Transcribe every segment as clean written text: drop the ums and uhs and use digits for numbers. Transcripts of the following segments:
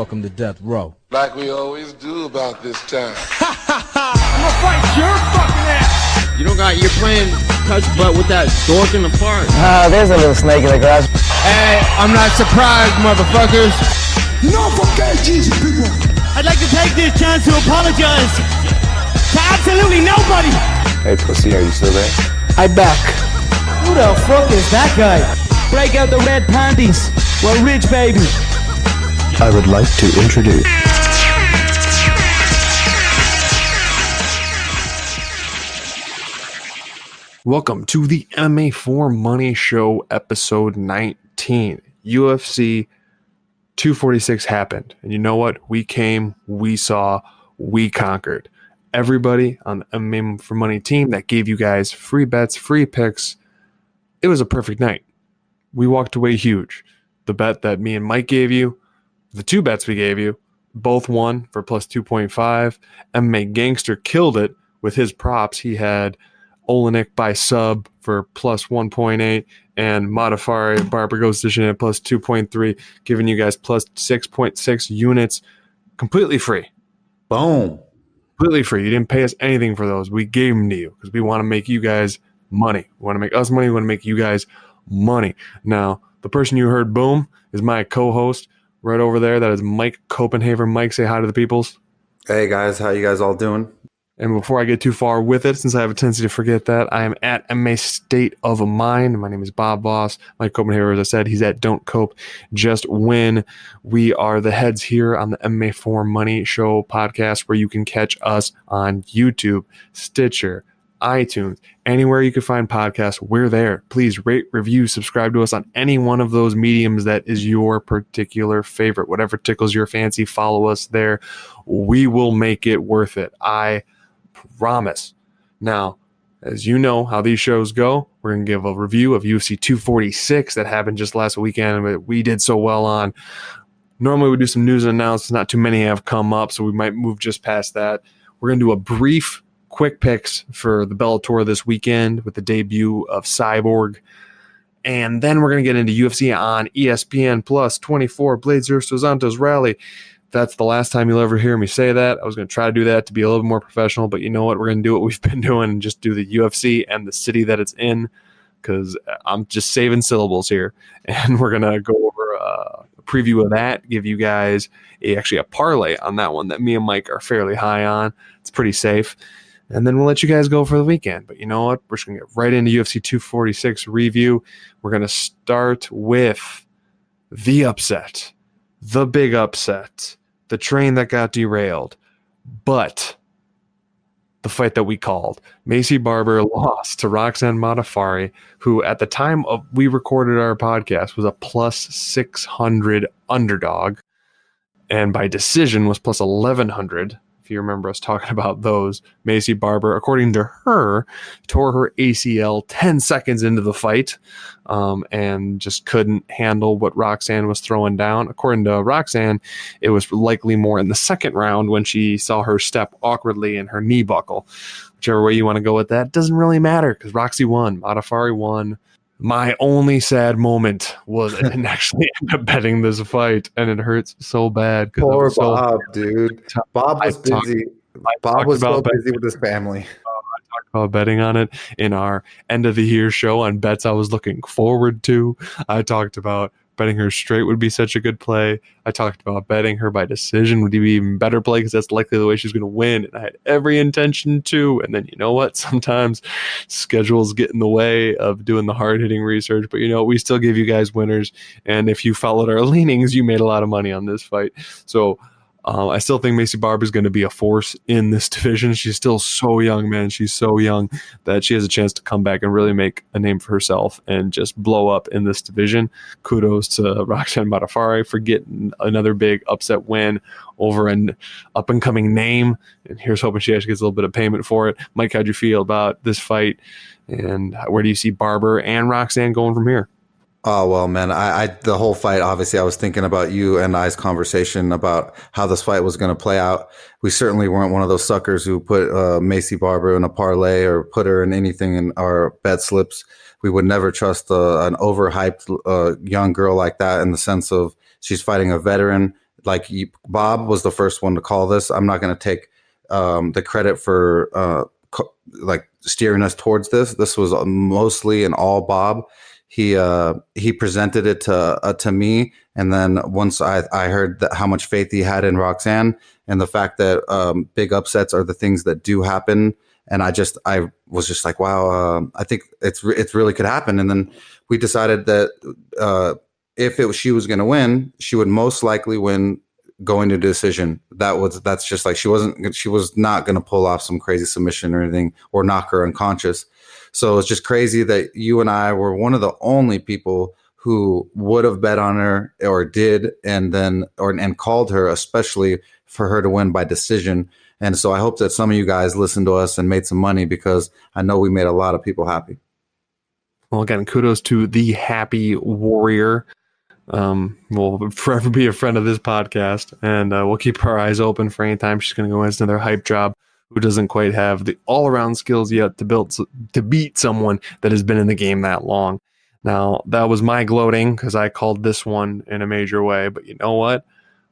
welcome to Death Row. Like we always do about this time. I'm gonna fight your fucking ass! You don't got, you're playing touch butt with that dork in the park. There's a little snake in the grass. Hey, I'm not surprised, motherfuckers. No fucking Jesus, people. I'd like to take this chance to apologize to absolutely nobody. Hey, pussy, are you still there? I back. Who the fuck is that guy? Break out the red panties. We're rich, baby. I would like to introduce. Welcome to the MMA for Money Show, episode 19. UFC 246 happened. And you know what? We came, we saw, we conquered. Everybody on the MMA for Money team that gave you guys free bets, free picks. It was a perfect night. We walked away huge. The bet that me and Mike gave you, the two bets we gave you, both won for plus 2.5. MMA Gangster killed it with his props. He had Olenek by sub for plus 1.8 and Modafari Barber goes decision at plus 2.3, giving you guys plus 6.6 units completely free. Boom. Completely free. You didn't pay us anything for those. We gave them to you because we want to make you guys money. We want to make us money. We want to make you guys money. Now, the person you heard boom is my co-host right over there. That is Mike Copenhaver. Mike, say hi to the peoples. Hey guys, how you guys all doing? And before I get too far with it, since I have a tendency to forget that, I am at MMA State of Mind. My name is Bob Voss. Mike Copenhaver, as I said, he's at Don't Cope, Just Win. We are the heads here on the MMA for Money Show podcast, where you can catch us on YouTube, Stitcher, iTunes, anywhere you can find podcasts. We're there. Please rate, review, subscribe to us on any one of those mediums that is your particular favorite. Whatever tickles your fancy, follow us there. We will make it worth it. I promise. Now, as you know how these shows go, we're going to give a review of UFC 246 that happened just last weekend, but we did so well on. Normally we do some news and announcements. Not too many have come up, so we might move just past that. We're going to do a brief quick picks for the Bellator this weekend with the debut of Cyborg. And then we're going to get into UFC on ESPN Plus 24, Blades vs. Santos Rally. That's the last time you'll ever hear me say that. I was going to try to do that to be a little bit more professional, but you know what? We're going to do what we've been doing and just do the UFC and the city that it's in, because I'm just saving syllables here. And we're going to go over a preview of that, give you guys actually a parlay on that one that me and Mike are fairly high on. It's pretty safe. And then we'll let you guys go for the weekend. But you know what? We're just going to get right into UFC 246 review. We're going to start with the upset, the big upset, the train that got derailed, but the fight that we called. Maycee Barber lost to Roxanne Modafferi, who at the time of we recorded our podcast was a plus 600 underdog, and by decision was plus 1100. If you remember us talking about those. Maycee Barber, according to her, tore her ACL 10 seconds into the fight and just couldn't handle what Roxanne was throwing down. According to Roxanne, it was likely more in the second round when she saw her step awkwardly in her knee buckle. Whichever way you want to go with that, doesn't really matter because Roxy won. Modafferi won. My only sad moment was I didn't actually end up betting this fight, and it hurts so bad. Poor Bob, dude. Bob was busy. Bob was so busy with his family. I talked about betting on it in our end of the year show on bets I was looking forward to. I talked about betting her straight would be such a good play. I talked about betting her by decision would be even better play because that's likely the way she's going to win. And I had every intention to. And then you know what? Sometimes schedules get in the way of doing the hard-hitting research. But you know, we still give you guys winners. And if you followed our leanings, you made a lot of money on this fight. So I still think Maycee Barber is going to be a force in this division. She's still so young, man. She's so young that she has a chance to come back and really make a name for herself and just blow up in this division. Kudos to Roxanne Modafferi for getting another big upset win over an up-and-coming name. And here's hoping she actually gets a little bit of payment for it. Mike, how'd you feel about this fight? And where do you see Barber and Roxanne going from here? Oh, well, man, I the whole fight, obviously, I was thinking about you and I's conversation about how this fight was going to play out. We certainly weren't one of those suckers who put Maycee Barber in a parlay or put her in anything in our bet slips. We would never trust an overhyped young girl like that in the sense of she's fighting a veteran. like Bob was the first one to call this. I'm not going to take the credit for like steering us towards this. This was mostly and all Bob. He presented it to me, and then once I heard how much faith he had in Roxanne and the fact that big upsets are the things that do happen, and I was just like, wow, I think it's really could happen. And then we decided that if she was going to win, she would most likely win going to decision. That's just like she was not going to pull off some crazy submission or anything or knock her unconscious. So it's just crazy that you and I were one of the only people who would have bet on her or did, and called her, especially for her to win by decision. And so I hope that some of you guys listened to us and made some money, because I know we made a lot of people happy. Well, again, kudos to the Happy Warrior. Will forever be a friend of this podcast, and we'll keep our eyes open for any time she's going to go into another hype job who doesn't quite have the all-around skills yet to beat someone that has been in the game that long. Now, that was my gloating because I called this one in a major way, but you know what?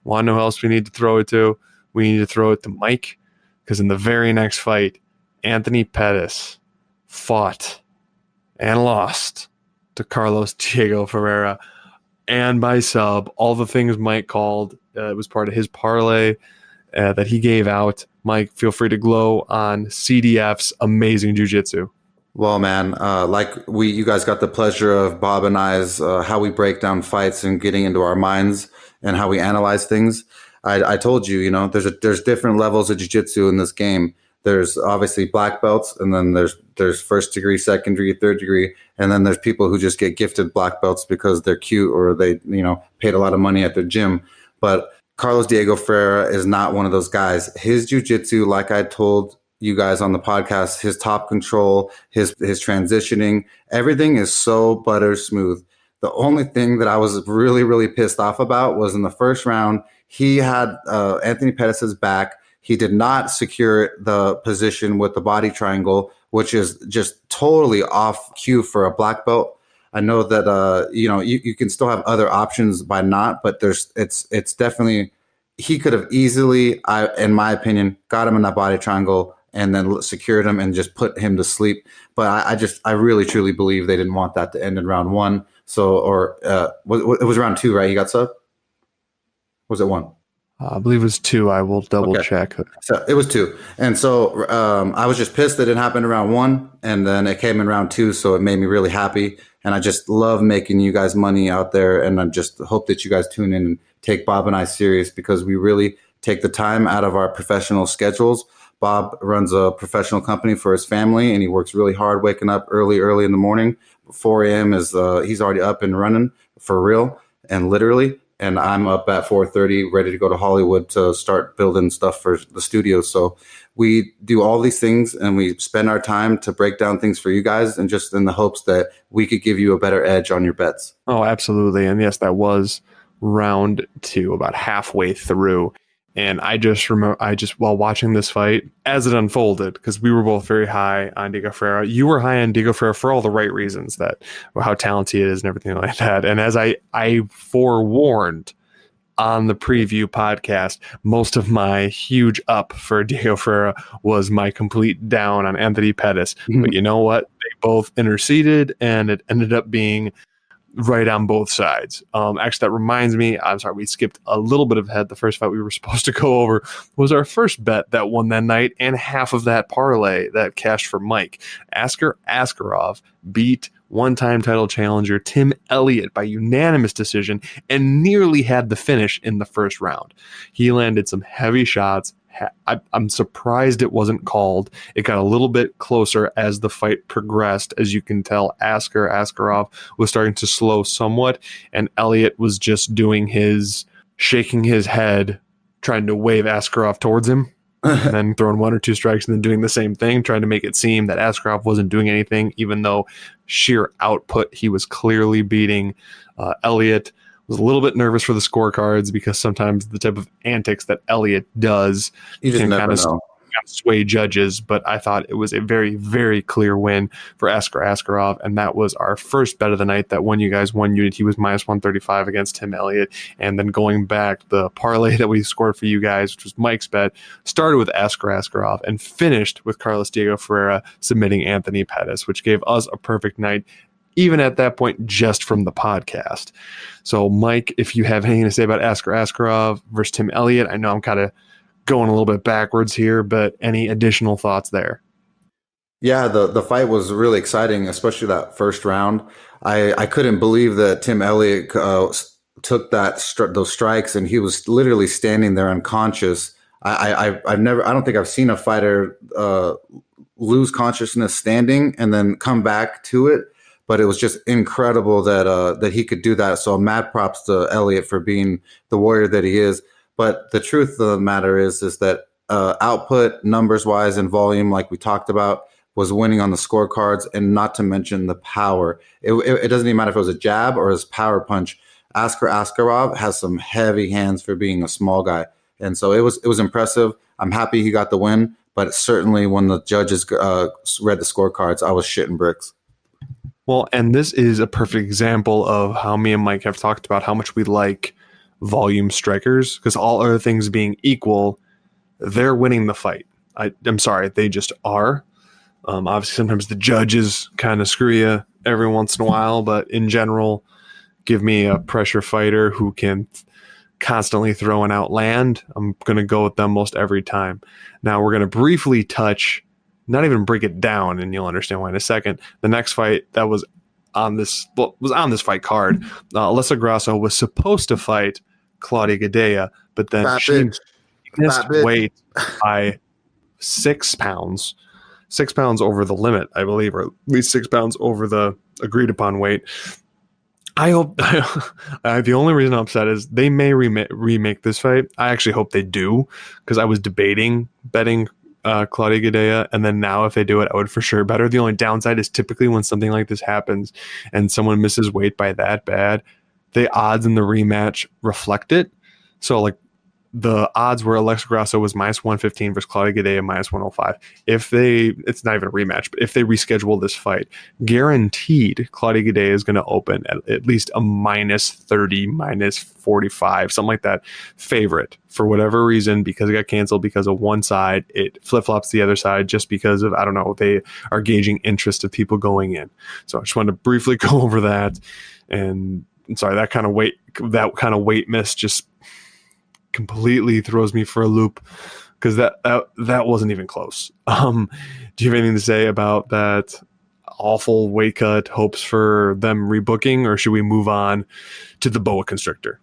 Want to know who else we need to throw it to? We need to throw it to Mike, because in the very next fight, Anthony Pettis fought and lost to Carlos Diego Ferreira, and by sub, all the things Mike called. It was part of his parlay that he gave out. Mike, feel free to glow on CDF's amazing jiu-jitsu. Well, man, you guys got the pleasure of Bob and I's how we break down fights and getting into our minds and how we analyze things. I told you, there's different levels of jiu-jitsu in this game. There's obviously black belts, and then there's first degree, second degree, third degree, and then there's people who just get gifted black belts because they're cute or they, paid a lot of money at their gym. But Carlos Diego Ferreira is not one of those guys. His jiu-jitsu, like I told you guys on the podcast, his top control, his transitioning, everything is so butter smooth. The only thing that I was really, really pissed off about was in the first round, he had Anthony Pettis' back. He did not secure the position with the body triangle, which is just totally off cue for a black belt. I know that you can still have other options by not, but it's definitely, he could have easily, in my opinion, got him in that body triangle and then secured him and just put him to sleep. But I really truly believe they didn't want that to end in round one. So it was round two, right? He got sub. Was it one? I believe it was two. I will double check. So it was two. And so I was just pissed that it didn't happen in round one, and then it came in round two. So it made me really happy. And I just love making you guys money out there. And I just hope that you guys tune in and take Bob and I serious, because we really take the time out of our professional schedules. Bob runs a professional company for his family, and he works really hard, waking up early in the morning. 4 a.m. is he's already up and running for real and literally. And I'm up at 4:30, ready to go to Hollywood to start building stuff for the studio. So we do all these things, and we spend our time to break down things for you guys, and just in the hopes that we could give you a better edge on your bets. Oh, absolutely. And yes, that was round two, about halfway through. And I just remember, while watching this fight as it unfolded, because we were both very high on Diego Ferreira. You were high on Diego Ferreira for all the right reasons, that how talented he is and everything like that. And as I forewarned on the preview podcast, most of my huge up for Diego Ferreira was my complete down on Anthony Pettis. Mm-hmm. But you know what? They both interceded, and it ended up being right on both sides. Actually, that reminds me, I'm sorry, we skipped a little bit ahead. The first fight we were supposed to go over was our first bet that won that night, and half of that parlay that cashed for Mike. Askar Askarov beat one-time title challenger Tim Elliott by unanimous decision and nearly had the finish in the first round. He landed some heavy shots. I'm surprised it wasn't called. It got a little bit closer as the fight progressed. As you can tell, Askarov was starting to slow somewhat, and Elliott was just shaking his head, trying to wave Askarov towards him, and then throwing one or two strikes and then doing the same thing, trying to make it seem that Askarov wasn't doing anything, even though sheer output, he was clearly beating Elliott. Was a little bit nervous for the scorecards, because sometimes the type of antics that Elliott does, you just never know. kind of sway judges, but I thought it was a very, very clear win for Askar Askarov, and that was our first bet of the night that won you guys one unit. He was minus 135 against Tim Elliott, and then going back, the parlay that we scored for you guys, which was Mike's bet, started with Askar Askarov and finished with Carlos Diego Ferreira submitting Anthony Pettis, which gave us a perfect night, even at that point, just from the podcast. So, Mike, if you have anything to say about Askar Askarov versus Tim Elliott, I know I'm kind of going a little bit backwards here, but any additional thoughts there? Yeah, the fight was really exciting, especially that first round. I couldn't believe that Tim Elliott took those strikes, and he was literally standing there unconscious. I don't think I've seen a fighter lose consciousness standing and then come back to it. But it was just incredible that he could do that. So mad props to Elliott for being the warrior that he is. But the truth of the matter is that output, numbers wise, and volume, like we talked about, was winning on the scorecards, and not to mention the power. It doesn't even matter if it was a jab or his power punch. Askar Askarov has some heavy hands for being a small guy, and so it was impressive. I'm happy he got the win, but certainly when the judges read the scorecards, I was shitting bricks. Well, and this is a perfect example of how me and Mike have talked about how much we like volume strikers, because all other things being equal, they're winning the fight. I'm sorry, they just are. Obviously, sometimes the judges kind of screw you every once in a while, but in general, give me a pressure fighter who can constantly throw and outland. I'm going to go with them most every time. Now, we're going to briefly touch, not even break it down, and you'll understand why in a second. The next fight that was on this fight card, Alyssa Grasso was supposed to fight Claudia Gadelha, but then she missed weight by 6 pounds. 6 pounds over the limit, I believe, or at least 6 pounds over the agreed upon weight. I hope the only reason I'm upset is they may remake this fight. I actually hope they do, because I was debating betting Claudia Gadelha, and then now if they do it, I would for sure bet her. The only downside is typically when something like this happens and someone misses weight by that bad, the odds in the rematch reflect it. So like the odds were Alexa Grasso was minus 115 versus Claudia Gadelha minus 105. It's not even a rematch, but if they reschedule this fight, guaranteed Claudia Gadelha is going to open at least a minus 30, minus 45, something like that favorite. For whatever reason, because it got canceled because of one side, it flip-flops the other side just because of, I don't know, they are gauging interest of people going in. So I just wanted to briefly go over that. And I'm sorry, that kind of weight miss just completely throws me for a loop, because that wasn't even close. Do you have anything to say about that awful weight cut, hopes for them rebooking, or should we move on to the boa constrictor?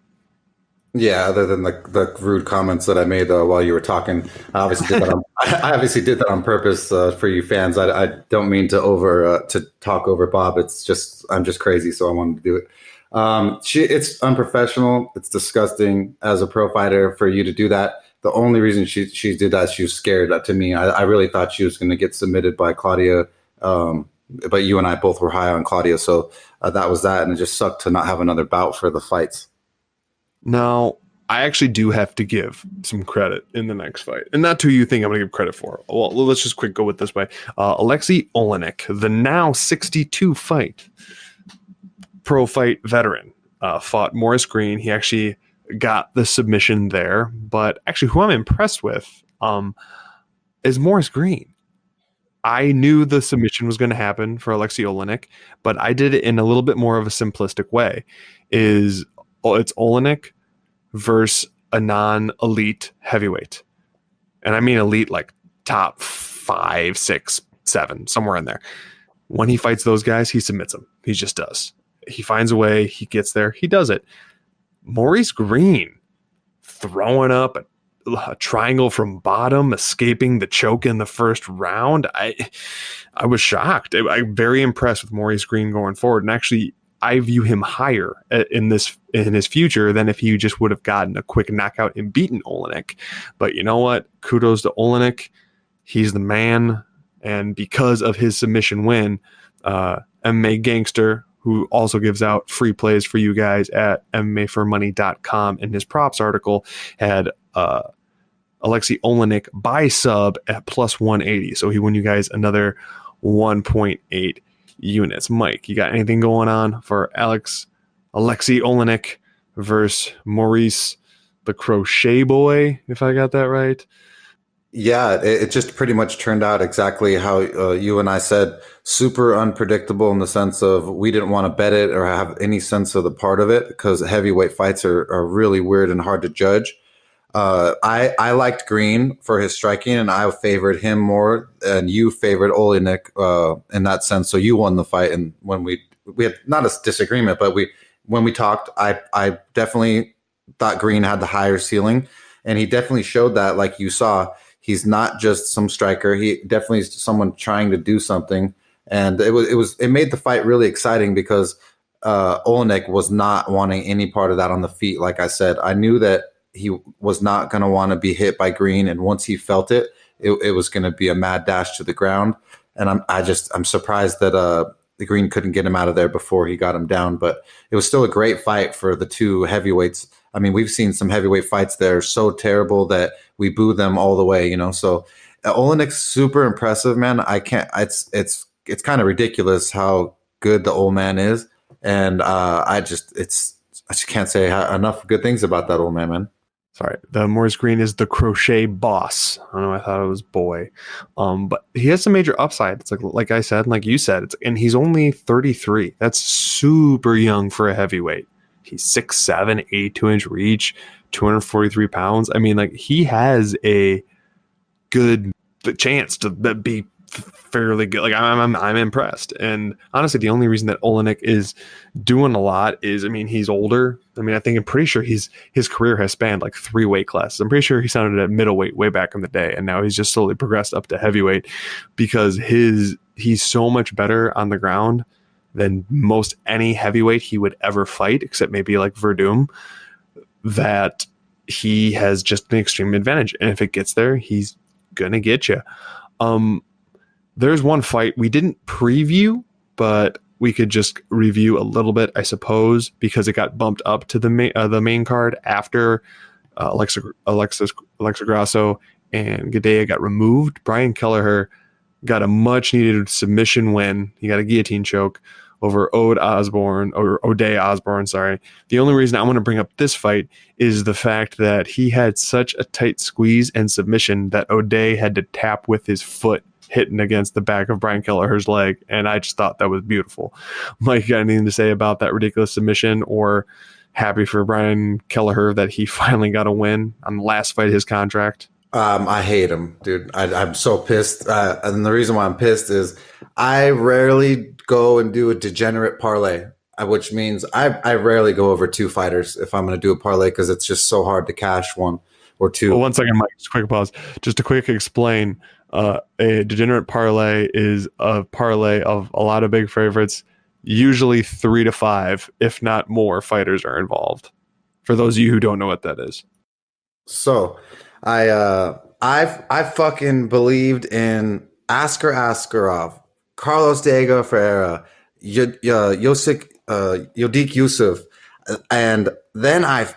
Yeah, other than the rude comments that I made while you were talking, I obviously did that on purpose for you fans. I don't mean to talk over Bob. It's just I'm just crazy, so I wanted to do it. It's unprofessional. It's disgusting as a pro fighter for you to do that. The only reason she did that, she was scared. To me, I really thought she was going to get submitted by Claudia. But you and I both were high on Claudia, so that was that, and it just sucked to not have another bout for the fights. Now, I actually do have to give some credit in the next fight, and not who you think I'm going to give credit for. Well, let's just go with this way. Alexei Olenek, the now 62 fight pro fight veteran, fought Morris Green. He actually got the submission there, but actually who I'm impressed with is Morris Green. I knew the submission was going to happen for Alexei Olenek, but I did it in a little bit more of a simplistic way. It's Olenek versus a non-elite heavyweight. And I mean elite like top 5, 6, 7, somewhere in there. When he fights those guys, he submits them. He just does. He finds a way. He gets there. He does it. Maurice Green throwing up a triangle from bottom, escaping the choke in the first round. I was shocked. I'm very impressed with Maurice Green going forward. And actually, I view him higher in his future than if he just would have gotten a quick knockout and beaten Olenek. But you know what? Kudos to Olenek. He's the man. And because of his submission win, MMA Gangster, who also gives out free plays for you guys at MMAformoney.com, in his props article, had Alexei Olenek by sub at plus 180. So he won you guys another 1.8 units. Mike, you got anything going on for Alexei Olenek versus Maurice the Crochet Boy, if I got that right? Yeah, it just pretty much turned out exactly how you and I said. Super unpredictable in the sense of we didn't want to bet it or have any sense of the part of it because heavyweight fights are really weird and hard to judge. I liked Green for his striking, and I favored him more, and you favored Olenek in that sense. So you won the fight, and when we had not a disagreement, but when we talked, I definitely thought Green had the higher ceiling, and he definitely showed that, like you saw. He's not just some striker. He definitely is someone trying to do something, and it made the fight really exciting because Olenek was not wanting any part of that on the feet. Like I said, I knew that he was not going to want to be hit by Green, and once he felt it was going to be a mad dash to the ground. And I'm surprised that the Green couldn't get him out of there before he got him down. But it was still a great fight for the two heavyweights. I mean, we've seen some heavyweight fights that are so terrible that we boo them all the way, you know. So Olenek's super impressive, man. I can't. It's kind of ridiculous how good the old man is, and I just can't say enough good things about that old man. Sorry, the Maurice Green is the Crochet Boss. I don't know. I thought it was boy, but he has some major upside. It's like I said, and like you said, and he's only 33. That's super young for a heavyweight. He's 6'7", 82-inch reach, 243 pounds. I mean, like he has a good chance to be fairly good. Like I'm impressed. And honestly, the only reason that Olenek is doing a lot is, I mean, he's older. I mean, I'm pretty sure his career has spanned like 3 weight classes. I'm pretty sure he started at middleweight way back in the day, and now he's just slowly progressed up to heavyweight because he's so much better on the ground than most any heavyweight he would ever fight, except maybe like Verdum, that he has just an extreme advantage. And if it gets there, he's gonna get you. There's one fight we didn't preview, but we could just review a little bit, I suppose, because it got bumped up to the main card after Alexa Grasso and Gadea got removed. Brian Kelleher got a much needed submission win. He got a guillotine choke over O'Day Osborne. Sorry. The only reason I want to bring up this fight is the fact that he had such a tight squeeze and submission that O'Day had to tap with his foot hitting against the back of Brian Kelleher's leg, and I just thought that was beautiful. Mike, got anything to say about that ridiculous submission, or happy for Brian Kelleher that he finally got a win on the last fight of his contract? I hate him, dude. I'm so pissed. And the reason why I'm pissed is I rarely go and do a degenerate parlay, which means I rarely go over 2 fighters if I'm going to do a parlay because it's just so hard to cash 1 or 2. Well, 1 second, Mike. Just a quick pause. Just to quick explain, a degenerate parlay is a parlay of a lot of big favorites, usually 3 to 5, if not more, fighters are involved. For those of you who don't know what that is. So I fucking believed in Askar Askarov, Carlos Diego Ferreira, Yodik Yusuf, and then I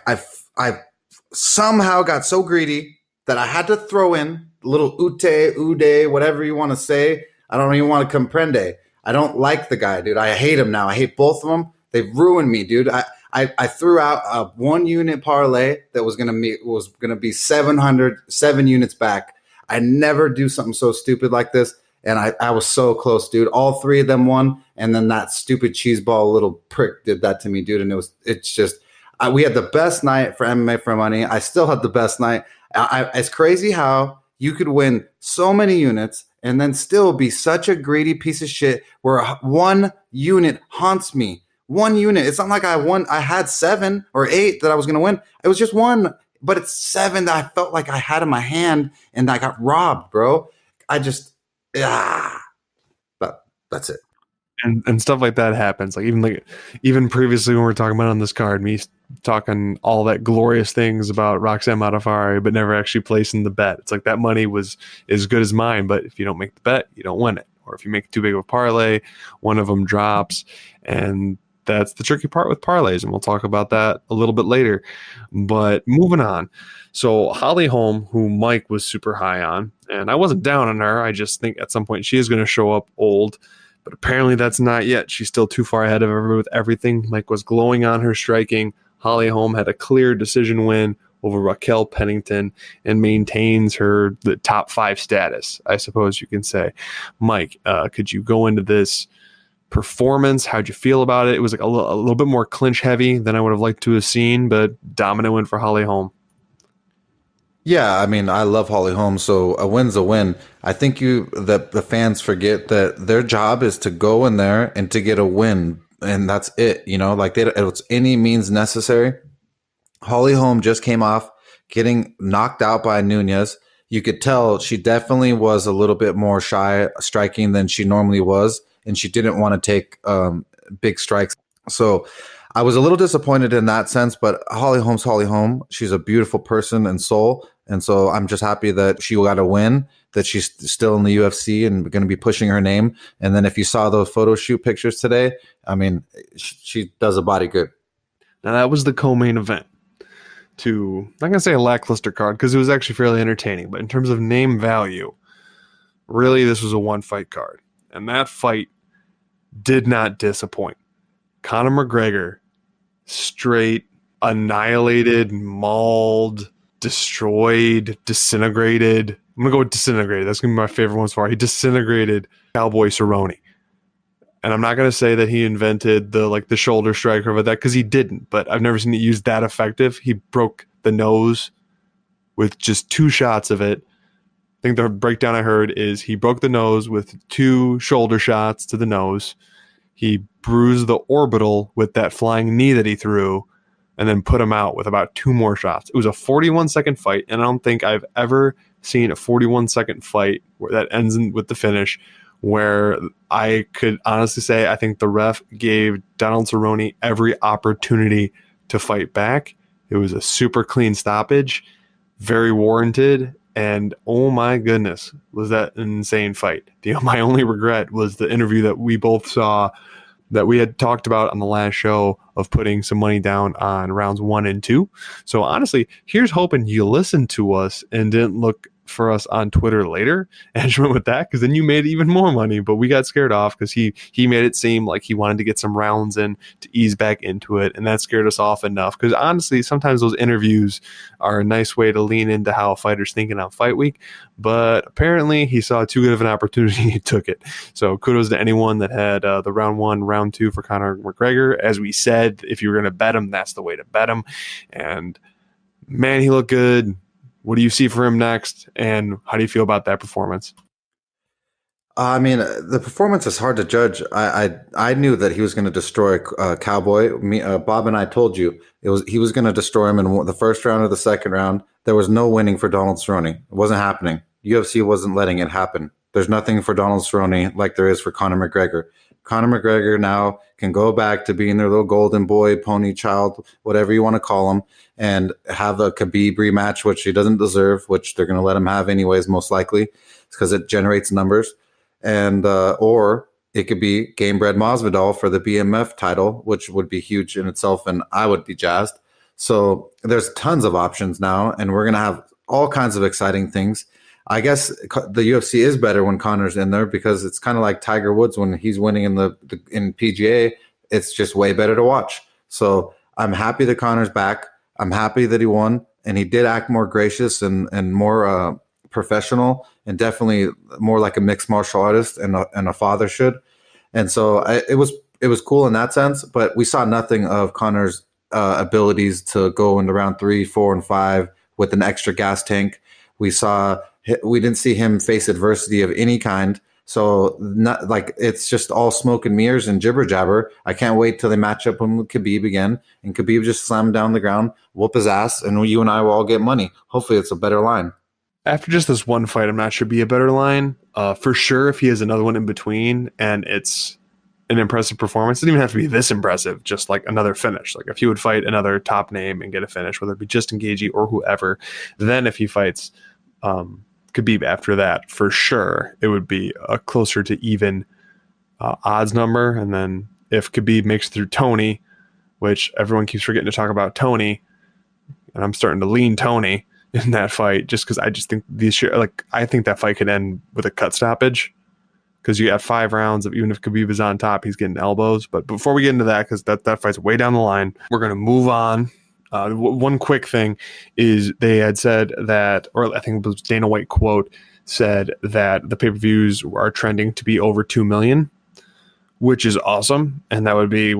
somehow got so greedy that I had to throw in little Ude, whatever you want to say. I don't even want to comprende. I don't like the guy, dude. I hate him now. I hate both of them. They've ruined me, dude. I threw out a 1 unit parlay that was gonna be 7 units back. I never do something so stupid like this, and I was so close, dude. All 3 of them won, and then that stupid cheeseball little prick did that to me, dude. And it's just we had the best night for MMA for Money. I still had the best night. It's crazy how you could win so many units and then still be such a greedy piece of shit where 1 unit haunts me. 1 unit. It's not like I had 7 or 8 that I was going to win. It was just 1, but it's 7 that I felt like I had in my hand and I got robbed, bro. That's it. And stuff like that happens. Even previously when we were talking about on this card, me talking all that glorious things about Roxanne Modafferi, but never actually placing the bet. It's like that money was as good as mine, but if you don't make the bet, you don't win it. Or if you make too big of a parlay, one of them drops, and that's the tricky part with parlays, and we'll talk about that a little bit later. But moving on. So Holly Holm, who Mike was super high on, and I wasn't down on her. I just think at some point she is going to show up old, but apparently that's not yet. She's still too far ahead of her with everything. Mike was glowing on her striking. Holly Holm had a clear decision win over Raquel Pennington and maintains the top 5 status, I suppose you can say. Mike, could you go into this performance? How'd you feel about it? It was like a little bit more clinch heavy than I would have liked to have seen, but dominant win for Holly Holm. Yeah, I mean, I love Holly Holm, so a win's a win. I think the fans forget that their job is to go in there and to get a win, and that's it. Like it's any means necessary. Holly Holm just came off getting knocked out by Nunez. You could tell she definitely was a little bit more shy striking than she normally was, and she didn't want to take big strikes. So I was a little disappointed in that sense, but Holly Holm's Holly Holm. She's a beautiful person and soul. And so I'm just happy that she got a win, that she's still in the UFC and going to be pushing her name. And then if you saw those photo shoot pictures today, I mean, she does a body good. Now that was the co-main event to, I'm not going to say a lackluster card because it was actually fairly entertaining, but in terms of name value, really this was a 1-fight card. And that fight did not disappoint. Conor McGregor straight annihilated, mauled, destroyed, disintegrated. I'm going to go with disintegrated. That's going to be my favorite one so far. He disintegrated Cowboy Cerrone. And I'm not going to say that he invented the shoulder strike or that because he didn't, but I've never seen it used that effective. He broke the nose with just 2 shots of it. I think the breakdown I heard is he broke the nose with 2 shoulder shots to the nose. He bruised the orbital with that flying knee that he threw and then put him out with about 2 more shots. It was a 41-second fight, and I don't think I've ever seen a 41-second fight where that ends with the finish where I could honestly say I think the ref gave Donald Cerrone every opportunity to fight back. It was a super clean stoppage, very warranted, and oh my goodness, was that an insane fight. My only regret was the interview that we both saw that we had talked about on the last show of putting some money down on rounds 1 and 2. So honestly, here's hoping you listened to us and didn't look for us on Twitter later and just went with that, because then you made even more money. But we got scared off because he made it seem like he wanted to get some rounds in to ease back into it, and that scared us off enough. Because honestly, sometimes those interviews are a nice way to lean into how a fighter's thinking on fight week. But apparently he saw too good of an opportunity and he took it. So kudos to anyone that had the round 1, round 2 for Conor McGregor. As we said, if you were going to bet him, that's the way to bet him. And man, he looked good. What do you see for him next, and how do you feel about that performance? I mean, the performance is hard to judge. I knew that he was going to destroy Cowboy. Bob and I told you he was going to destroy him in the first round or the second round. There was no winning for Donald Cerrone. It wasn't happening. UFC wasn't letting it happen. There's nothing for Donald Cerrone like there is for Conor McGregor. Conor McGregor now can go back to being their little golden boy, pony child, whatever you want to call him, and have a Khabib rematch, which he doesn't deserve, which they're going to let him have anyways, most likely, because it generates numbers. And or it could be Gamebred Masvidal for the BMF title, which would be huge in itself, and I would be jazzed. So there's tons of options now, and we're going to have all kinds of exciting things. I guess the UFC is better when Conor's in there because it's kind of like Tiger Woods when he's winning in PGA. It's just way better to watch. So I'm happy that Conor's back. I'm happy that he won, and he did act more gracious and more professional, and definitely more like a mixed martial artist and a father should. And so it was cool in that sense. But we saw nothing of Conor's abilities to go into round 3, 4, and 5 with an extra gas tank. We didn't see him face adversity of any kind. So not like it's just all smoke and mirrors and jibber jabber. I can't wait till they match up with Khabib again, and Khabib just slam him down the ground, whoop his ass, and you and I will all get money. Hopefully it's a better line. After just this one fight, I'm not sure be a better line. For sure, if he has another one in between and it's an impressive performance, it doesn't even have to be this impressive, just like another finish. Like if he would fight another top name and get a finish, whether it be Justin Gaethje or whoever, then if he fights Khabib after that, for sure, it would be a closer to even odds number. And then if Khabib makes it through Tony, which everyone keeps forgetting to talk about Tony, and I'm starting to lean Tony in that fight just because I just think I think that fight could end with a cut stoppage because you got 5 rounds of even if Khabib is on top, he's getting elbows. But before we get into that, because that fight's way down the line, we're going to move on. One quick thing is they had said that, or I think it was Dana White quote, said that the pay-per-views are trending to be over 2 million, which is awesome. And that would be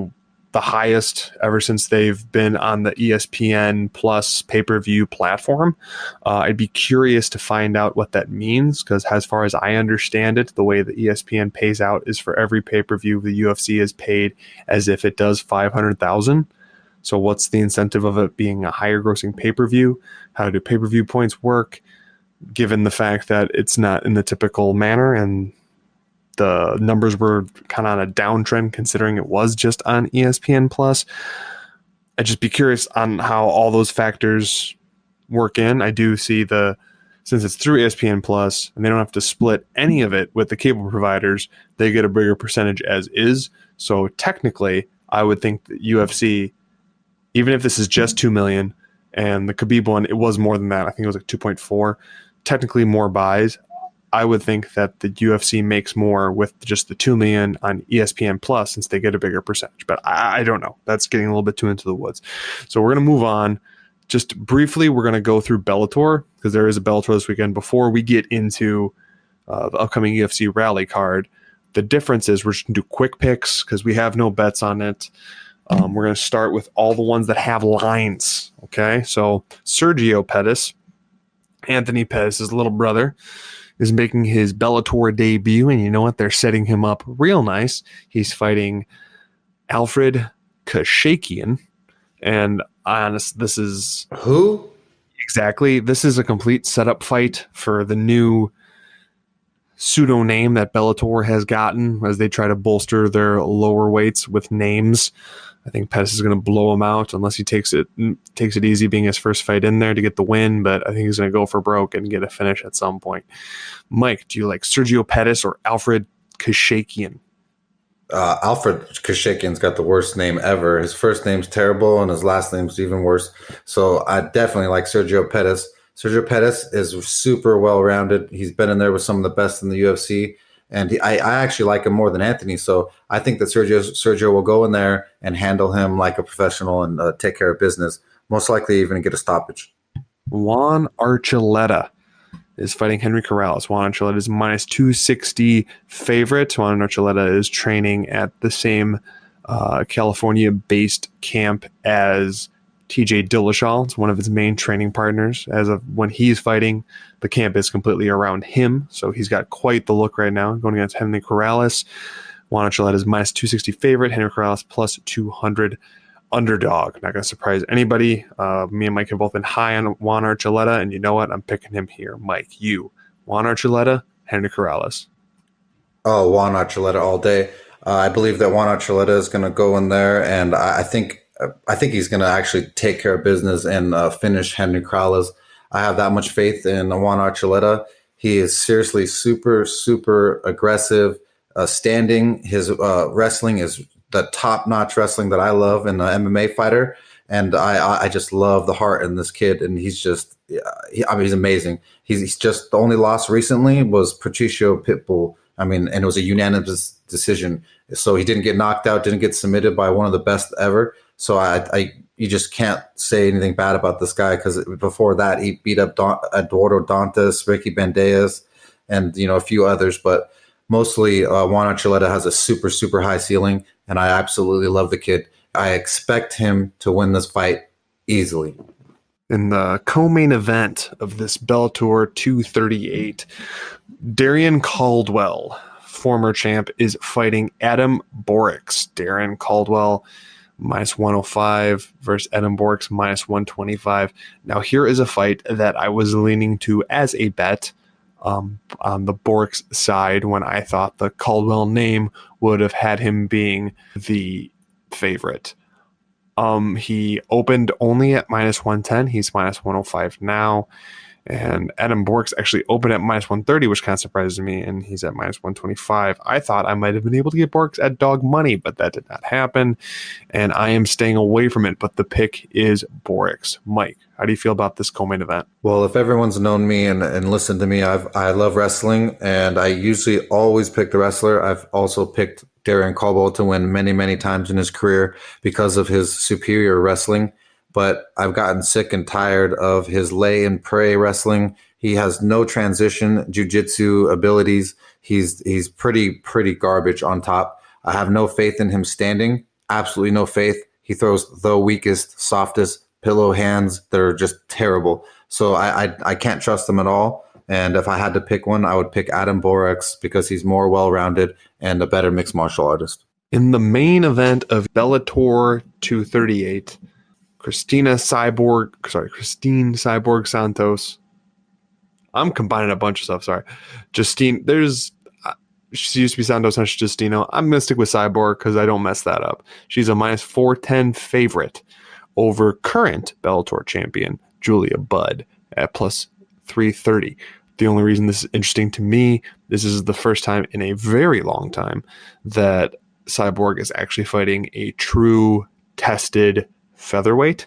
the highest ever since they've been on the ESPN Plus pay-per-view platform. I'd be curious to find out what that means, because as far as I understand it, the way that ESPN pays out is for every pay-per-view the UFC is paid as if it does 500,000. So what's the incentive of it being a higher grossing pay-per-view? How do pay-per-view points work, given the fact that it's not in the typical manner and the numbers were kind of on a downtrend considering it was just on ESPN Plus? I'd just be curious on how all those factors work in. I do see since it's through ESPN Plus and they don't have to split any of it with the cable providers, they get a bigger percentage as is. So technically, I would think that UFC, even if this is just 2 million and the Khabib one, it was more than that. I think it was like 2.4, technically more buys. I would think that the UFC makes more with just the 2 million on ESPN Plus since they get a bigger percentage. But I don't know. That's getting a little bit too into the woods. So we're going to move on. Just briefly, we're going to go through Bellator because there is a Bellator this weekend before we get into the upcoming UFC rally card. The difference is we're just going to do quick picks because we have no bets on it. We're going to start with all the ones that have lines. Okay, so Sergio Pettis, Anthony Pettis' little brother, is making his Bellator debut, and you know what? They're setting him up real nice. He's fighting Alfred Kashakian, and this is Who? Exactly. This is a complete setup fight for the new pseudo name that Bellator has gotten as they try to bolster their lower weights with names. I think Pettis is going to blow him out unless he takes it easy, being his first fight in there to get the win. But I think he's going to go for broke and get a finish at some point. Mike, do you like Sergio Pettis or Alfred Kashakian? Alfred Kashakian's got the worst name ever. His first name's terrible and his last name's even worse. So I definitely like Sergio Pettis. Sergio Pettis is super well-rounded. He's been in there with some of the best in the UFC. And I actually like him more than Anthony. So I think that Sergio will go in there and handle him like a professional and take care of business. Most likely even get a stoppage. Juan Archuleta is fighting Henry Corrales. Juan Archuleta is minus 260 favorite. Juan Archuleta is training at the same California-based camp as TJ Dillashaw. It's one of his main training partners. As of when he's fighting, the camp is completely around him. So he's got quite the look right now going against Henry Corrales. Juan Archuleta is minus 260 favorite. Henry Corrales plus 200 underdog. Not going to surprise anybody. Me and Mike have both been high on Juan Archuleta, and you know what? I'm picking him here. Mike, you. Juan Archuleta, Henry Corrales. Oh, Juan Archuleta all day. I believe that Juan Archuleta is going to go in there, and I think he's going to actually take care of business and finish Henry Corrales. I have that much faith in Juan Archuleta. He is seriously super, super aggressive. Standing, his wrestling is the top-notch wrestling that I love in an MMA fighter, and I just love the heart in this kid, and he's just, he's amazing. He's just, the only loss recently was Patricio Pitbull. And it was a unanimous decision. So he didn't get knocked out, didn't get submitted by one of the best ever. So you just can't say anything bad about this guy because before that he beat up Eduardo Dantas, Ricky Bandejas, and a few others. But mostly Juan Archuleta has a super, super high ceiling, and I absolutely love the kid. I expect him to win this fight easily. In the co-main event of this Bellator 238, Darian Caldwell, former champ, is fighting Adam Borics. Darren Caldwell minus 105 versus Adam Borics minus 125. Now here is a fight that I was leaning to as a bet on the Borics side when I thought the Caldwell name would have had him being the favorite. He opened only at minus 110. He's minus 105 now. And Adam Bork's actually opened at minus 130, which kind of surprises me, and he's at minus 125. I thought I might have been able to get Bork's at dog money, but that did not happen, and I am staying away from it, but the pick is Bork's. Mike, how do you feel about this co-main event? Well, if everyone's known me and listened to me, I love wrestling, and I usually always pick the wrestler. I've also picked Darren Caldwell to win many, many times in his career because of his superior wrestling. But I've gotten sick and tired of his lay and pray wrestling. He has no transition jiu-jitsu abilities. He's pretty garbage on top. I have no faith in him standing. Absolutely no faith. He throws the weakest, softest pillow hands that are just terrible. So I can't trust him at all. And if I had to pick one, I would pick Adam Bork's because he's more well-rounded and a better mixed martial artist. In the main event of Bellator 238, Christine Cyborg Santos. I'm combining a bunch of stuff. Sorry. Justine, she used to be Santos, now she's Justino. I'm going to stick with Cyborg because I don't mess that up. She's a minus 410 favorite over current Bellator champion, Julia Budd, at plus 330. The only reason this is interesting to me, this is the first time in a very long time that Cyborg is actually fighting a true tested featherweight,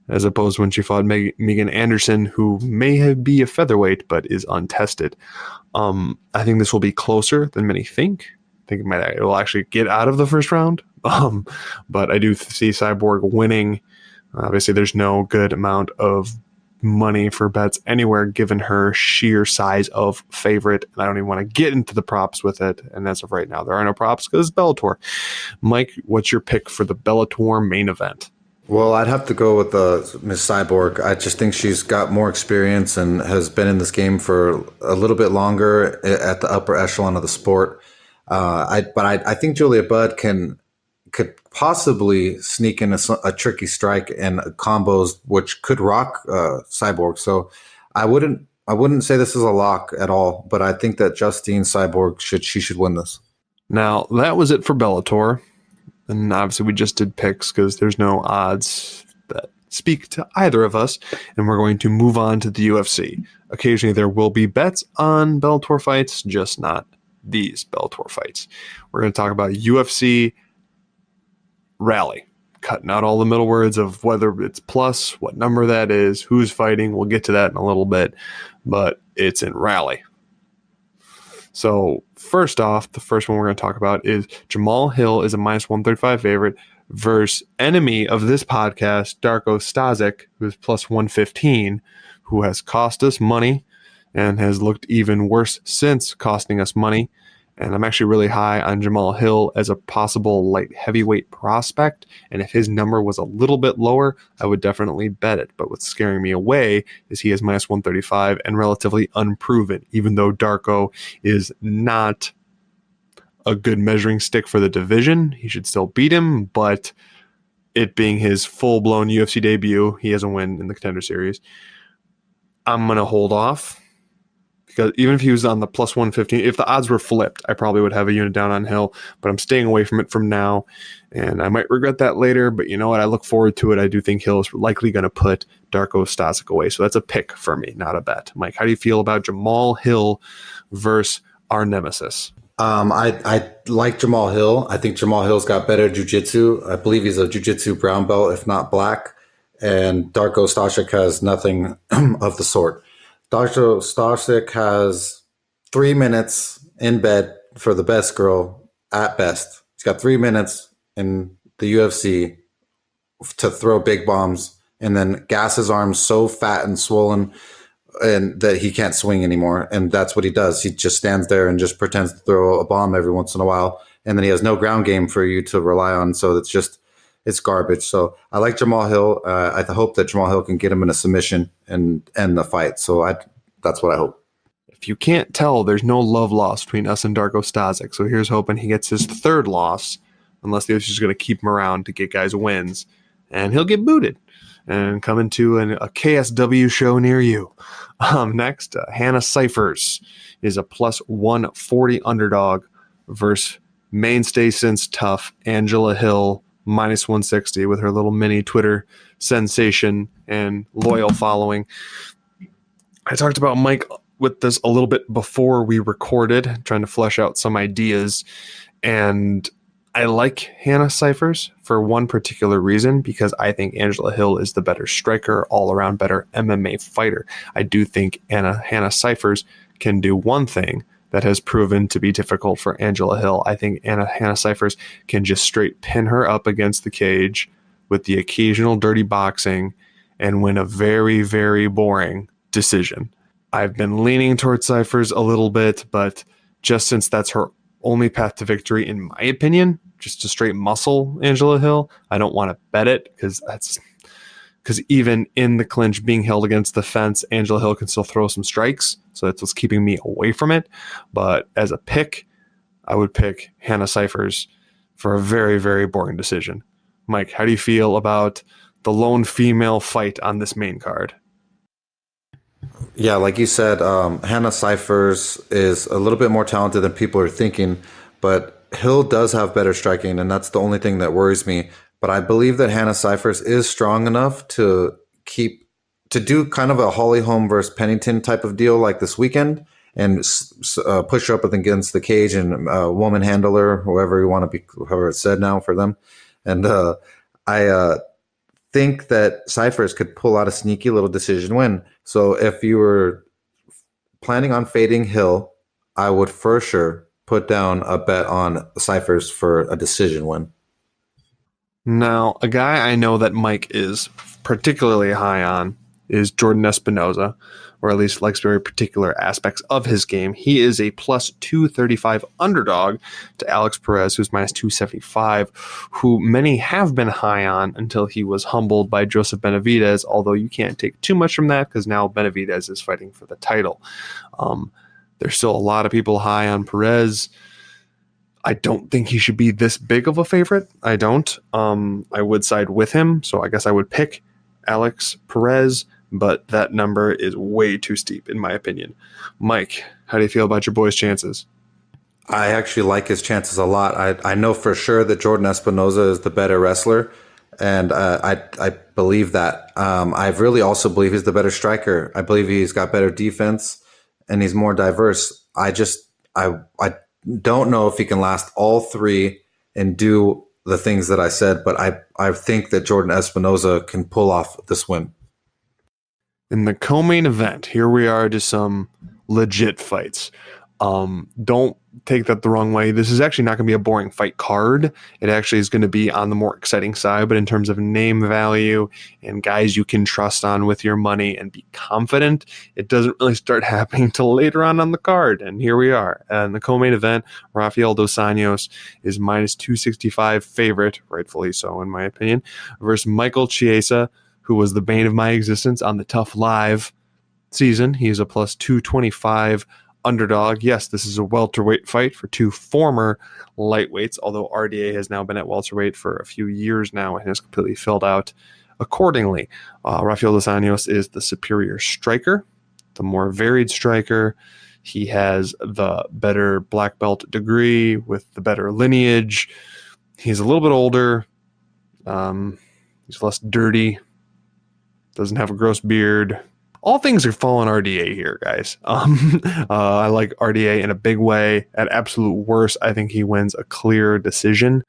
as opposed to when she fought Megan Anderson, who may be a featherweight but is untested. I think this will be closer than many think. I think it will actually get out of the first round. But I do see Cyborg winning. Obviously, there's no good amount of money for bets anywhere given her sheer size of favorite, and I don't even want to get into the props with it. And as of right now, there are no props because it's Bellator. Mike, what's your pick for the Bellator main event? Well, I'd have to go with Miss Cyborg. I just think she's got more experience and has been in this game for a little bit longer at the upper echelon of the sport. I think Julia Budd could possibly sneak in a tricky strike and combos which could rock Cyborg. So I wouldn't say this is a lock at all, but I think that Justine Cyborg should win this. Now, that was it for Bellator. And obviously we just did picks because there's no odds that speak to either of us. And we're going to move on to the UFC. Occasionally there will be bets on Bellator fights, just not these Bellator fights. We're going to talk about UFC Rally, cutting out all the middle words of whether it's plus, what number that is, who's fighting. We'll get to that in a little bit, but it's in Rally. So first off, the first one we're going to talk about is Jamal Hill is a minus 135 favorite versus enemy of this podcast, Darko Stasic, who's plus 115, who has cost us money and has looked even worse since costing us money. And I'm actually really high on Jamal Hill as a possible light heavyweight prospect. And if his number was a little bit lower, I would definitely bet it. But what's scaring me away is he is minus 135 and relatively unproven, even though Darko is not a good measuring stick for the division. He should still beat him, but it being his full-blown UFC debut, he has a win in the Contender Series. I'm going to hold off. Because even if he was on the plus 115, if the odds were flipped, I probably would have a unit down on Hill, but I'm staying away from it from now, and I might regret that later, but you know what? I look forward to it. I do think Hill is likely going to put Darko Stasic away, so that's a pick for me, not a bet. Mike, how do you feel about Jamal Hill versus our nemesis? I like Jamal Hill. I think Jamal Hill's got better jiu-jitsu. I believe he's a jiu-jitsu brown belt, if not black, and Darko Stasic has nothing of the sort. Darko Stasic has 3 minutes in bed for the best girl at best. He's got 3 minutes in the UFC to throw big bombs and then gas his arms so fat and swollen and that he can't swing anymore. And that's what he does. He just stands there and just pretends to throw a bomb every once in a while. And then he has no ground game for you to rely on. So it's garbage. So I like Jamal Hill. I hope that Jamal Hill can get him in a submission and end the fight. So that's what I hope. If you can't tell, there's no love lost between us and Darko Stasic. So here's hoping he gets his third loss, unless the UFC is going to keep him around to get guys wins. And he'll get booted and come into a KSW show near you. Next, Hannah Cyphers is a plus 140 underdog versus mainstay since tough Angela Hill, minus 160 with her little mini Twitter sensation and loyal following. I talked about Mike with this a little bit before we recorded, trying to flesh out some ideas. And I like Hannah Cifers for one particular reason, because I think Angela Hill is the better striker, all around better MMA fighter. I do think Hannah Cifers can do one thing that has proven to be difficult for Angela Hill. I think Hannah Cifers can just straight pin her up against the cage with the occasional dirty boxing and win a very, very boring decision. I've been leaning towards Cifers a little bit, but just since that's her only path to victory, in my opinion, just to straight muscle Angela Hill, I don't want to bet it, because even in the clinch being held against the fence, Angela Hill can still throw some strikes. So that's what's keeping me away from it. But as a pick, I would pick Hannah Cifers for a very, very boring decision. Mike, how do you feel about the lone female fight on this main card? Yeah, like you said, Hannah Cifers is a little bit more talented than people are thinking, but Hill does have better striking, and that's the only thing that worries me. But I believe that Hannah Cifers is strong enough to do kind of a Holly Holm versus Pennington type of deal like this weekend, and push her up against the cage and woman handler, whoever you want to be, however it's said now for them. And I think that Cifers could pull out a sneaky little decision win. So if you were planning on fading Hill, I would for sure put down a bet on Cifers for a decision win. Now, a guy I know that Mike is particularly high on is Jordan Espinoza, or at least likes very particular aspects of his game. He is a plus 235 underdog to Alex Perez, who's minus 275, who many have been high on until he was humbled by Joseph Benavidez, although you can't take too much from that because now Benavidez is fighting for the title. There's still a lot of people high on Perez. I don't think he should be this big of a favorite. I don't. I would side with him, so I guess I would pick Alex Perez, but that number is way too steep in my opinion. Mike, how do you feel about your boy's chances? I actually like his chances a lot. I know for sure that Jordan Espinoza is the better wrestler, and I believe that. I really also believe he's the better striker. I believe he's got better defense, and he's more diverse. I don't know if he can last all three and do the things that I said, but I think that Jordan Espinoza can pull off this win. In the co-main event, here we are to some legit fights. Don't take that the wrong way. This is actually not going to be a boring fight card. It actually is going to be on the more exciting side, but in terms of name value and guys you can trust on with your money and be confident, it doesn't really start happening till later on the card. And here we are. In the co-main event, Rafael Dos Anjos is minus 265 favorite, rightfully so in my opinion, versus Michael Chiesa, who was the bane of my existence on the Tough Live season. He's a plus 225 underdog. Yes, this is a welterweight fight for two former lightweights, although RDA has now been at welterweight for a few years now and has completely filled out accordingly. Rafael Dos Anjos is the superior striker, the more varied striker. He has the better black belt degree with the better lineage. He's a little bit older. He's less dirty. Doesn't have a gross beard. All things are falling RDA here, guys. I like RDA in a big way. At absolute worst, I think he wins a clear decision,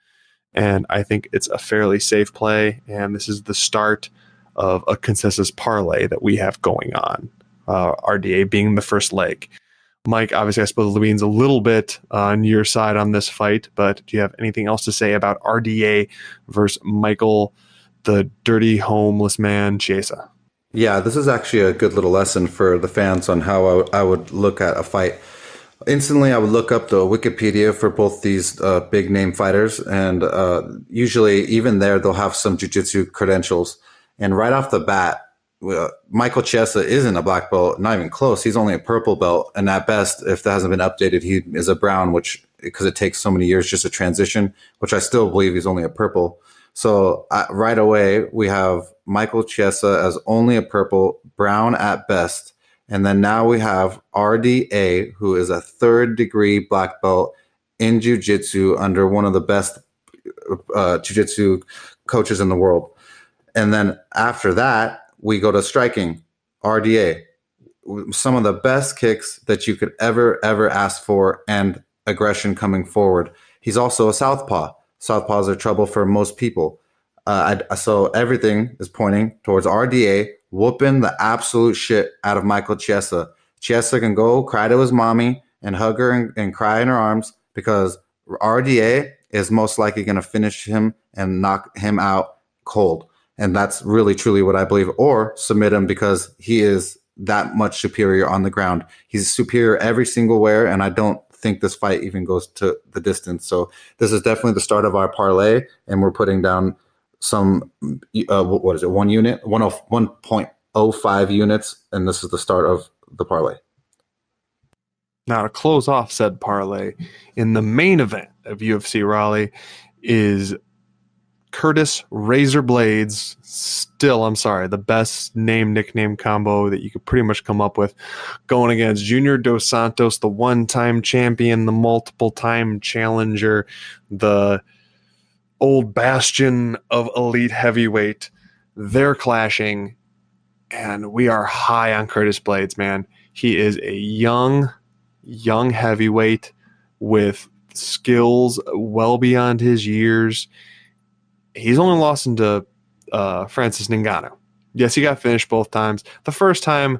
and I think it's a fairly safe play. And this is the start of a consensus parlay that we have going on. RDA being the first leg. Mike, obviously, I suppose the beans a little bit on your side on this fight, but do you have anything else to say about RDA versus Michael, the dirty homeless man, Chiesa? Yeah, this is actually a good little lesson for the fans on how I would look at a fight. Instantly, I would look up the Wikipedia for both these big name fighters, and usually even there, they'll have some jiu-jitsu credentials. And right off the bat, Michael Chiesa isn't a black belt, not even close. He's only a purple belt, and at best, if that hasn't been updated, he is a brown, which because it takes so many years just to transition, which I still believe he's only a purple. So right away, we have Michael Chiesa as only a purple, brown at best. And then now we have RDA, who is a third-degree black belt in jiu-jitsu under one of the best jiu-jitsu coaches in the world. And then after that, we go to striking. RDA, some of the best kicks that you could ever ask for, and aggression coming forward. He's also a southpaw. Southpaws are trouble for most people. So everything is pointing towards RDA whooping the absolute shit out of Michael Chiesa. Chiesa can go cry to his mommy and hug her and cry in her arms, because RDA is most likely going to finish him and knock him out cold. And that's really, truly what I believe. Or submit him, because he is that much superior on the ground. He's superior every single where, and I don't think this fight even goes to the distance. So this is definitely the start of our parlay, and we're putting down some, what is it, 1 unit? 1.05 units, and this is the start of the parlay. Now, to close off said parlay, in the main event of UFC Raleigh is Curtis Razor Blades, the best nickname combo that you could pretty much come up with, going against Junior Dos Santos, the one-time champion, the multiple-time challenger, the old bastion of elite heavyweight. They're clashing, and we are high on Curtis Blades, man. He is a young heavyweight with skills well beyond his years. He's only lost to Francis Ngannou. Yes, he got finished both times. The first time,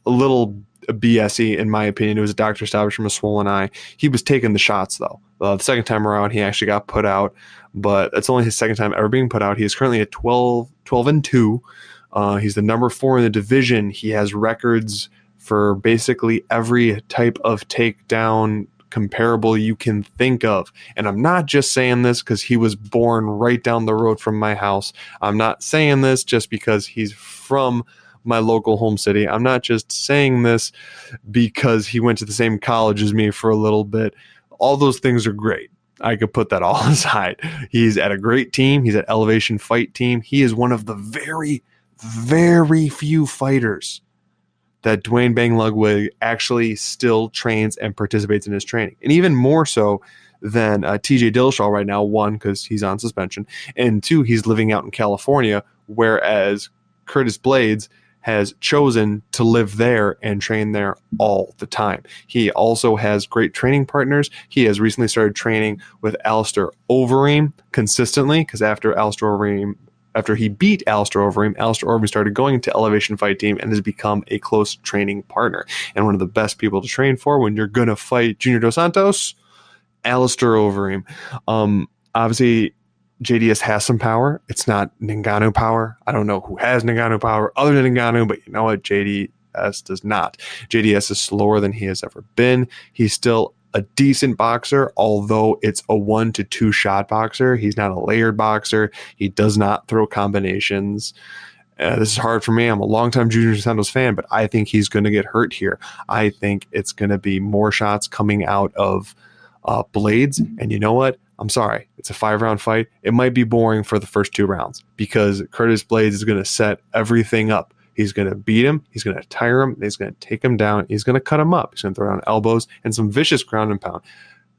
a little BS-y, in my opinion. It was a doctor stoppage from a swollen eye. He was taking the shots, though. The second time around, he actually got put out, but it's only his second time ever being put out. He is currently at 12-2. He's the number 4 in the division. He has records for basically every type of takedown comparable you can think of. And I'm not just saying this because he was born right down the road from my house. I'm not saying this just because he's from my local home city. I'm not just saying this because he went to the same college as me for a little bit. All those things are great. I could put that all aside. He's at a great team. He's at Elevation Fight Team. He is one of the very, very few fighters that Dwayne Bang Ludwig actually still trains and participates in his training. And even more so than TJ Dillashaw right now, 1, because he's on suspension, and 2, he's living out in California, whereas Curtis Blades has chosen to live there and train there all the time. He also has great training partners. He has recently started training with Alistair Overeem consistently, because after he beat Alistair Overeem started going to Elevation Fight Team and has become a close training partner. And one of the best people to train for when you're going to fight Junior Dos Santos, Alistair Overeem. Obviously, JDS has some power. It's not Ngannou power. I don't know who has Ngannou power other than Ngannou, but you know what? JDS does not. JDS is slower than he has ever been. He's still a decent boxer, although it's a 1 to 2 shot boxer. He's not a layered boxer. He does not throw combinations. This is hard for me. I'm a longtime Junior Santos fan, but I think he's going to get hurt here. I think it's going to be more shots coming out of Blades. And you know what? I'm sorry. It's a 5-round fight. It might be boring for the first 2 rounds because Curtis Blades is going to set everything up. He's going to beat him. He's going to tire him. He's going to take him down. He's going to cut him up. He's going to throw down elbows and some vicious ground and pound.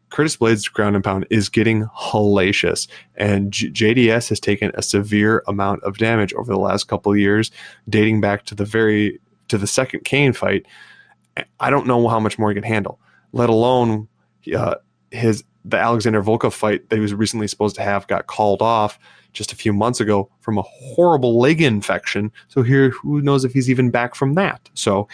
Curtis Blades' ground and pound is getting hellacious, and JDS has taken a severe amount of damage over the last couple of years, dating back to the second Kane fight. I don't know how much more he can handle, let alone the Alexander Volkov fight that he was recently supposed to have got called off just a few months ago from a horrible leg infection. So here, who knows if he's even back from that? So,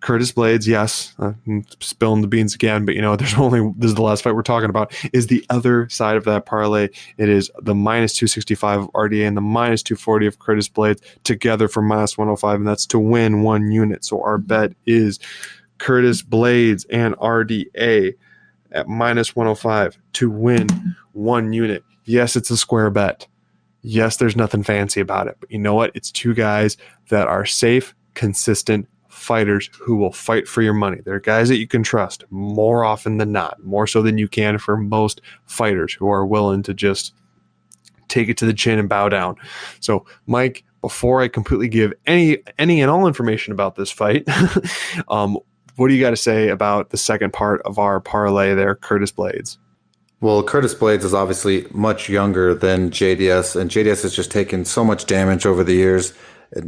Curtis Blades, yes, I'm spilling the beans again, but this is the last fight we're talking about, is the other side of that parlay. It is the -265 of RDA and the -240 of Curtis Blades together for -105, and that's to win 1 unit. So our bet is Curtis Blades and RDA at -105 to win 1 unit. Yes, it's a square bet. Yes, there's nothing fancy about it. But you know what? It's 2 guys that are safe, consistent fighters who will fight for your money. They're guys that you can trust more often than not, more so than you can for most fighters who are willing to just take it to the chin and bow down. So, Mike, before I completely give any and all information about this fight, what do you got to say about the second part of our parlay there, Curtis Blades? Well, Curtis Blades is obviously much younger than JDS, and JDS has just taken so much damage over the years.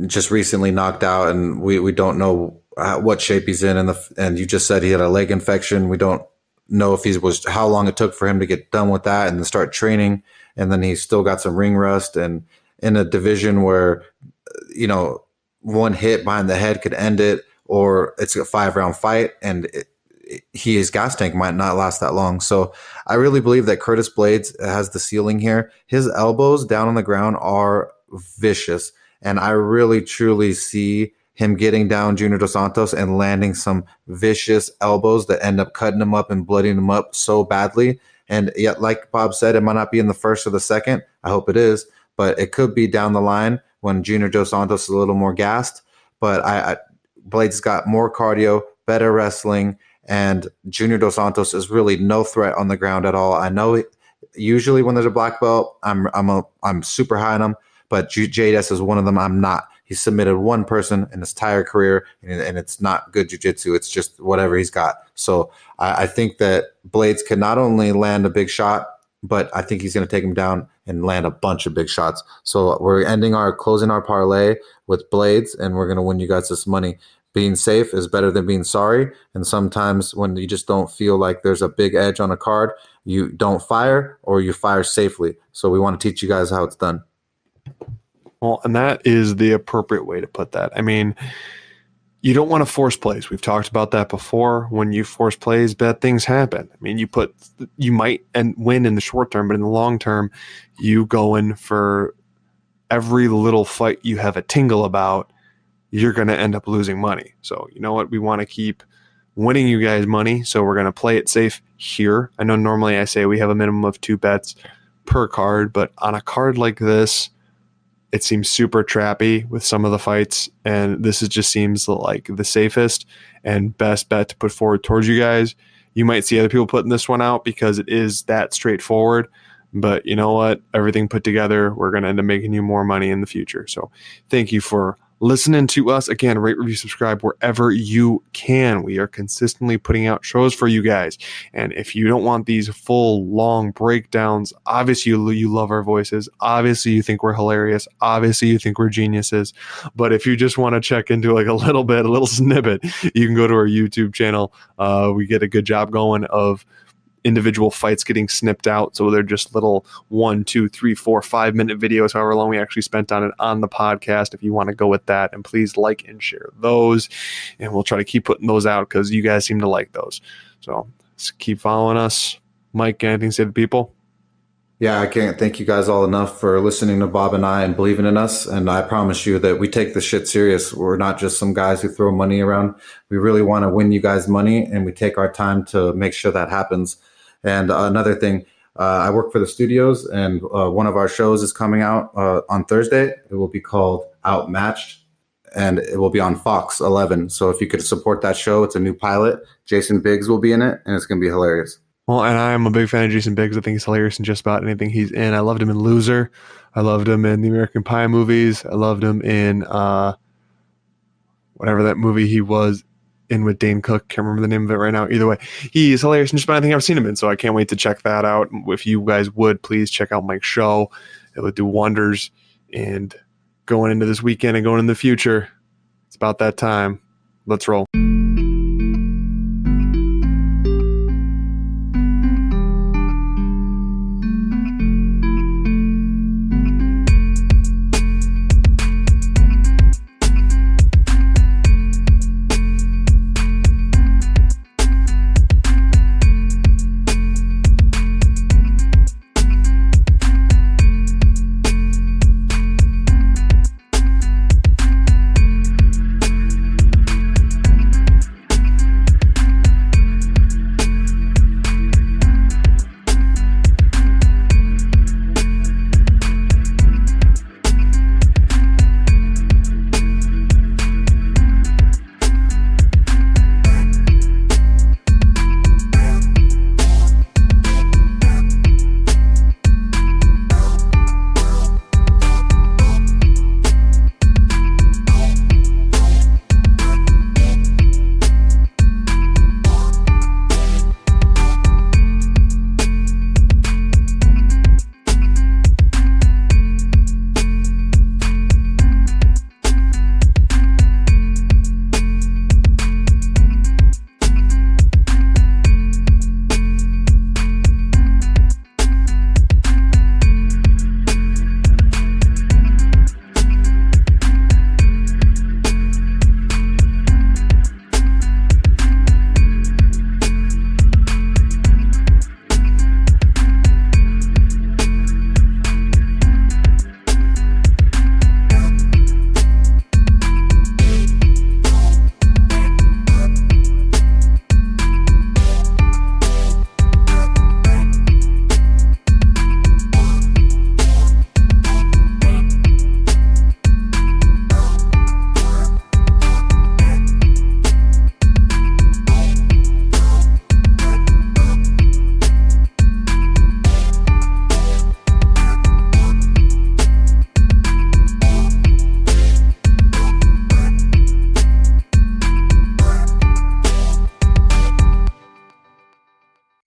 just recently knocked out, and we don't know what shape he's in. And you just said he had a leg infection. We don't know if he was how long it took for him to get done with that and then start training. And then he's still got some ring rust, and in a division where, you know, one hit behind the head could end it, or it's a 5-round fight, and his gas tank might not last that long. So I really believe that Curtis Blades has the ceiling here. His elbows down on the ground are vicious, and I really truly see him getting down Junior Dos Santos and landing some vicious elbows that end up cutting him up and blooding him up so badly. And yet, like Bob said, it might not be in the first or the second. I hope it is, but it could be down the line when Junior Dos Santos is a little more gassed. But Blades got more cardio, better wrestling, and Junior Dos Santos is really no threat on the ground at all. I know usually when there's a black belt, I'm super high on him, but JDS is one of them. I'm not. He submitted one person in his entire career, and it's not good jiu-jitsu. It's just whatever he's got. So I think that Blades can not only land a big shot, but I think he's going to take him down and land a bunch of big shots. So we're closing our parlay with Blades, and we're going to win you guys this money. Being safe is better than being sorry. And sometimes when you just don't feel like there's a big edge on a card, you don't fire, or you fire safely. So we want to teach you guys how it's done. Well, and that is the appropriate way to put that. I mean, you don't want to force plays. We've talked about that before. When you force plays, bad things happen. I mean, you might win in the short term, but in the long term, you go in for every little fight you have a tingle about, you're going to end up losing money. So you know what? We want to keep winning you guys money. So we're going to play it safe here. I know normally I say we have a minimum of 2 bets per card, but on a card like this, it seems super trappy with some of the fights, and this just seems like the safest and best bet to put forward towards you guys. You might see other people putting this one out because it is that straightforward, but you know what? Everything put together, we're going to end up making you more money in the future. So thank you for listening to us. Again, rate, review, subscribe wherever you can. We are consistently putting out shows for you guys. And if you don't want these full, long breakdowns, obviously you love our voices. Obviously you think we're hilarious. Obviously you think we're geniuses. But if you just want to check into like a little snippet, you can go to our YouTube channel. We get a good job going of individual fights getting snipped out, so they're just little 1, 2, 3, 4, 5-minute videos, however long we actually spent on it on the podcast. If you want to go with that, and please like and share those, and we'll try to keep putting those out because you guys seem to like those. So keep following us. Mike, anything to say to the people? Yeah, I can't thank you guys all enough for listening to Bob and I and believing in us. And I promise you that we take this shit serious. We're not just some guys who throw money around. We really want to win you guys money, and we take our time to make sure that happens. And another thing, I work for the studios, and one of our shows is coming out on Thursday. It will be called Outmatched, and it will be on Fox 11. So if you could support that show, it's a new pilot. Jason Biggs will be in it, and it's going to be hilarious. Well, and I'm a big fan of Jason Biggs. I think he's hilarious in just about anything he's in. I loved him in Loser. I loved him in the American Pie movies. I loved him in whatever that movie he was in with Dane Cook. Can't remember the name of it right now. Either way, he is hilarious in just about anything I've seen him in. So I can't wait to check that out. If you guys would, please check out Mike's show. It would do wonders. And going into this weekend and going in the future, it's about that time. Let's roll.